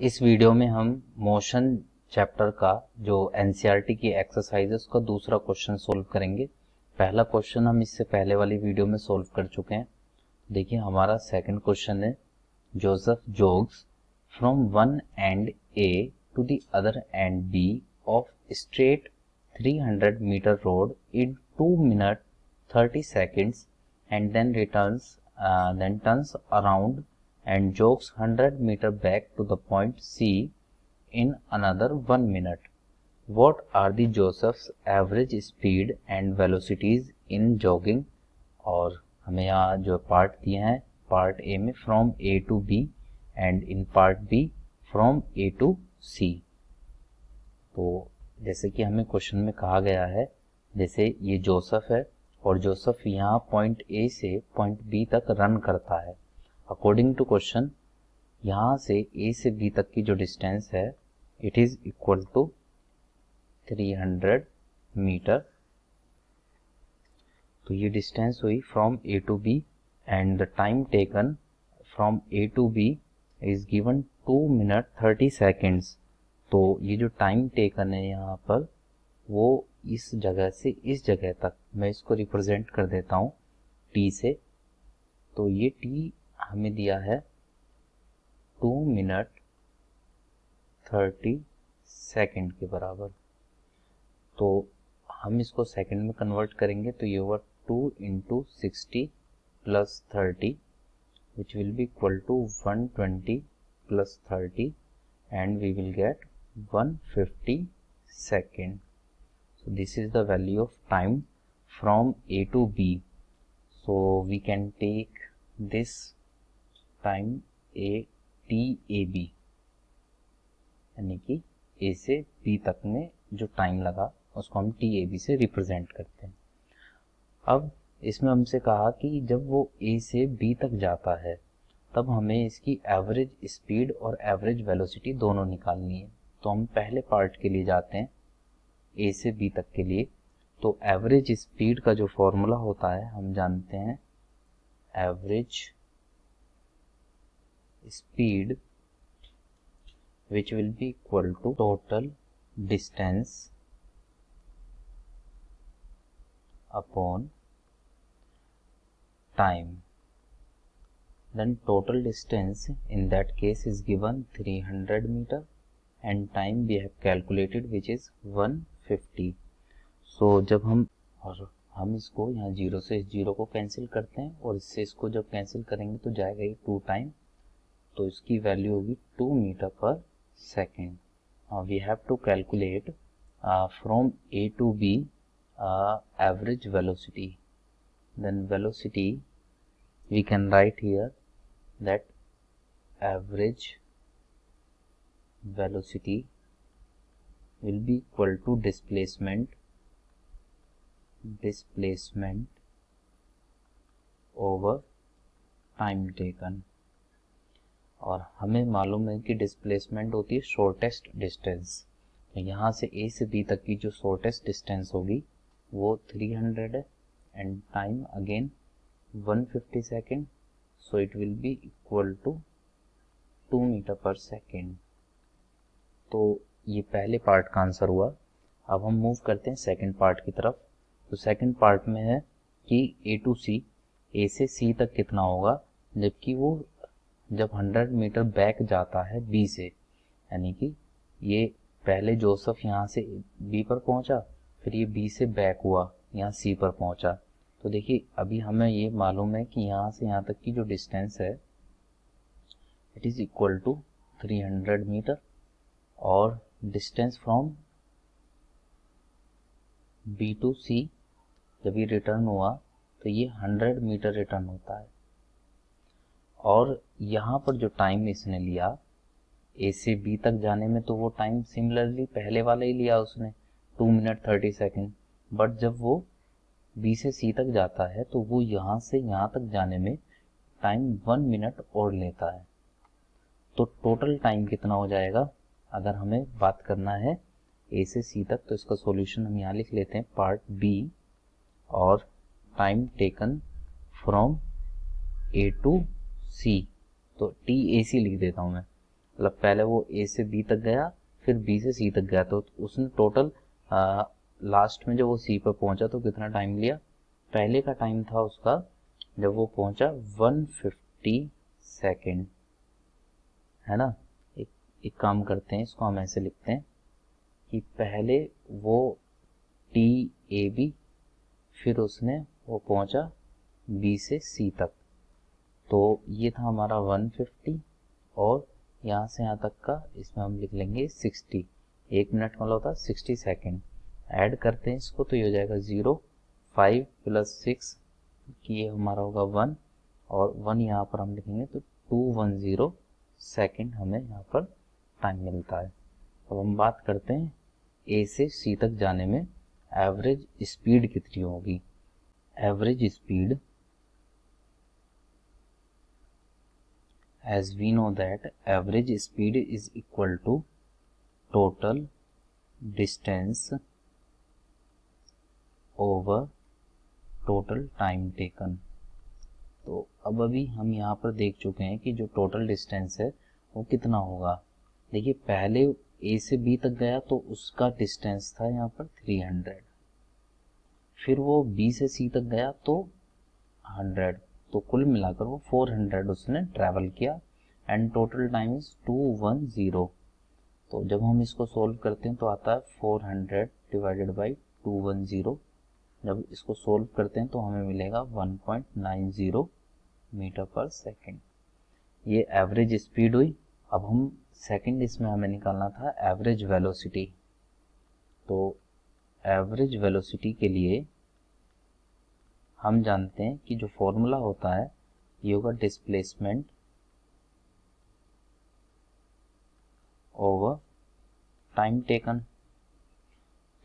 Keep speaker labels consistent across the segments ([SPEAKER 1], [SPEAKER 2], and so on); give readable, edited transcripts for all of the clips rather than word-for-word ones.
[SPEAKER 1] इस वीडियो में हम मोशन चैप्टर का जो एनसीईआरटी की एक्सरसाइज है उसका दूसरा क्वेश्चन सोल्व करेंगे। पहला क्वेश्चन हम इससे पहले वाली वीडियो में सोल्व कर चुके हैं। देखिए हमारा सेकंड क्वेश्चन है, Joseph jogs from one end A to the other end B of straight 300 metre road in 2 minute 30 seconds and then turns around and jogs 100 meter back to the point C in another 1 minute. What are the Joseph's average speed and velocities in jogging? और हमें यहाँ जो part दिए हैं, part A में from A to B and in part B from A to C. तो जैसे कि हमें क्वेश्चन में कहा गया है, जैसे ये जोसेफ है और जोसेफ यहाँ पॉइंट ए से पॉइंट बी तक रन करता है। अकॉर्डिंग टू क्वेश्चन यहाँ से ए से बी तक की जो डिस्टेंस है it is equal to 300 meter. तो ये डिस्टेंस हुई from A to B and the time taken from A to B is given 2 minute 30 seconds। तो ये जो टाइम टेकन है यहाँ पर वो इस जगह से इस जगह तक, मैं इसको रिप्रेजेंट कर देता हूँ टी से। तो ये टी हमें दिया है 2 मिनट 30 सेकेंड के बराबर। तो हम इसको सेकंड में कन्वर्ट करेंगे तो ये होगा 2 × 60 + 30 which will be equal to 120 + 30 and we will get 150 second. So this is the value of time from A to B. So we can take this time TAB, यानी कि A से B तक में जो टाइम लगा उसको हम TAB से रिप्रेजेंट करते हैं। अब इसमें हमसे कहा कि जब वो A से B तक जाता है तब हमें इसकी एवरेज स्पीड और एवरेज वेलोसिटी दोनों निकालनी है। तो हम पहले पार्ट के लिए जाते हैं, ए से बी तक के लिए। तो एवरेज स्पीड का जो फॉर्मूला होता है हम जानते हैं, average speed which will be equal to total distance upon time. Then total distance in that case is given 300 meter and time we have calculated which is 150. So जब हम इसको यहाँ 0 से इस 0 को कैंसिल करते हैं और इससे इसको जब कैंसिल करेंगे तो जाएगा ये 2 टाइम, तो इसकी वैल्यू होगी 2 meter per second. We have to calculate from A to B average velocity. Then velocity we can write here that average velocity will be equal to displacement over time taken। और हमें मालूम है कि displacement होती है shortest distance. तो यहाँ से A से B तक की जो शॉर्टेस्ट डिस्टेंस होगी वो 300 है and time again 150 second. So it will be equal to 2 meter per second. तो ये पहले पार्ट का आंसर हुआ। अब हम मूव करते हैं सेकंड पार्ट की तरफ। तो सेकंड पार्ट में है कि A to C, A से C तक कितना होगा, जबकि वो जब 100 मीटर बैक जाता है B से, यानी कि ये पहले जोसेफ यहाँ से B पर पहुंचा, फिर ये B से बैक हुआ यहाँ C पर पहुंचा। तो देखिए अभी हमें ये मालूम है कि यहाँ से यहाँ तक की जो डिस्टेंस है it is equal to 300 metre और distance from B to C जब ये रिटर्न हुआ तो ये 100 मीटर रिटर्न होता है। और यहाँ पर जो टाइम इसने लिया A से B तक जाने में तो वो टाइम सिमिलरली पहले वाला ही लिया उसने 2 मिनट 30 सेकेंड, बट जब वो B से C तक जाता है तो वो यहाँ से यहाँ तक जाने में टाइम 1 मिनट और लेता है। तो टोटल टाइम कितना हो जाएगा, अगर हमें बात करना है A से C तक, तो इसका सॉल्यूशन हम यहाँ लिख लेते हैं पार्ट B और time taken from A to C। तो TAC लिख देता हूँ मैं। मतलब पहले वो ए से बी तक गया, फिर बी से सी तक गया, तो उसने टोटल लास्ट में जब वो सी पर पहुंचा तो कितना टाइम लिया। पहले का टाइम था उसका जब वो पहुंचा 150 सेकेंड, है ना। एक काम करते हैं, इसको हम ऐसे लिखते हैं कि पहले वो टी ए बी, फिर उसने वो पहुंचा बी से सी तक, तो ये था हमारा 150, और यहाँ से यहाँ तक का इसमें हम लिख लेंगे 60। 1 मिनट मतलब होता है 60 सेकेंड। ऐड करते हैं इसको तो ये हो जाएगा 0, 5 + 6 कि ये हमारा होगा 1, और 1 यहाँ पर हम लिखेंगे तो 210 सेकेंड हमें यहाँ पर टाइम मिलता है। अब हम बात करते हैं ए से सी तक जाने में एवरेज स्पीड कितनी होगी। Average speed, as we know that average speed is equal to total distance over total time taken। तो अब अभी हम यहाँ पर देख चुके हैं कि जो टोटल डिस्टेंस है वो कितना होगा। देखिए पहले ए से बी तक गया तो उसका डिस्टेंस था यहाँ पर 300, फिर वो बी से सी तक गया तो 100, तो कुल मिलाकर वो 400 उसने ट्रैवल किया, एंड टोटल टाइम इज 210। तो जब हम इसको सोल्व करते हैं तो आता है 400 डिवाइडेड बाई 210। जब इसको सोल्व करते हैं तो हमें मिलेगा 1.90 मीटर पर सेकेंड। ये एवरेज स्पीड हुई। अब हम सेकेंड इसमें हमें निकालना था एवरेज वेलोसिटी। तो एवरेज वेलोसिटी के लिए हम जानते हैं कि जो फॉर्मूला होता है ये होगा डिस्प्लेसमेंट ओवर टाइम टेकन।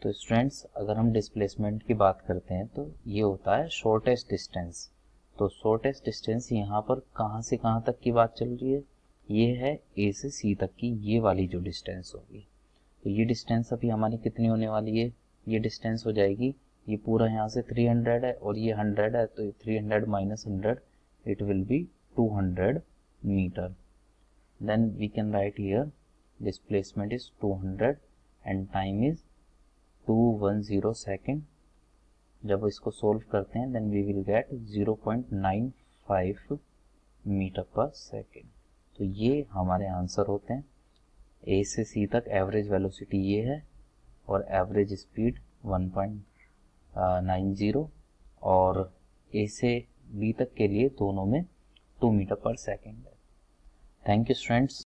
[SPEAKER 1] तो स्टूडेंट्स अगर हम डिस्प्लेसमेंट की बात करते हैं तो ये होता है शॉर्टेस्ट डिस्टेंस। तो शॉर्टेस्ट डिस्टेंस यहाँ पर कहाँ से कहाँ तक की बात चल रही है, ये है ए से सी तक की ये वाली जो डिस्टेंस होगी। तो ये डिस्टेंस अभी हमारी कितनी होने वाली है, ये डिस्टेंस हो जाएगी, ये पूरा यहाँ से 300 है और ये 100 है, तो 300 minus 100 it will be 200 meter. Then we can write here displacement is 200 and time is 210 second. जब इसको सोल्व करते हैं then we will get 0.95 meter per second. तो ये हमारे आंसर होते हैं। ए से सी तक एवरेज वेलोसिटी ये है और एवरेज स्पीड 1.90, और ए से बी तक के लिए दोनों में 2 मीटर पर सेकेंड है। Thank you students.